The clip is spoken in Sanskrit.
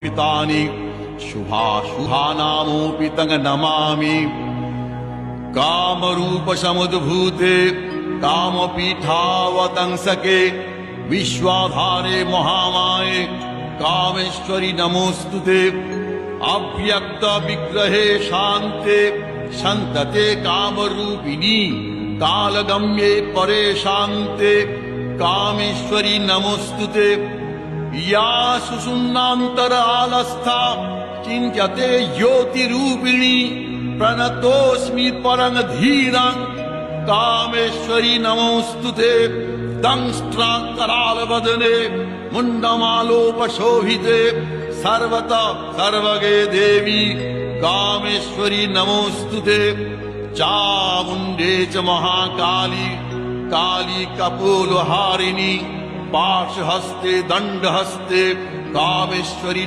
पितानि शुभाशुभानामोऽपि तं नमामि। कामरूप समुद्भूते कामपीठावतंसके विश्वाधारे महामाये कामेश्वरि नमोऽस्तुते। अव्यक्त विग्रहे शान्ते सन्तते कामरूपिणी कालगम्ये परे शान्ते कामेश्वरि नमोऽस्तुते। या सुषुम्नान्तरालस्था चिन्त्यते ज्योतिरूपिणी प्रणतोऽस्मि परं धीरं कामेश्वरि नमोऽस्तुते। दंष्ट्राकरालवदने मुण्डमालोपशोभिते सर्वतः सर्वगे देवी कामेश्वरि नमोऽस्तुते। चामुण्डे च महाकाली काली कपोलहारिणी पाशहस्ते दण्डहस्ते कामेश्वरि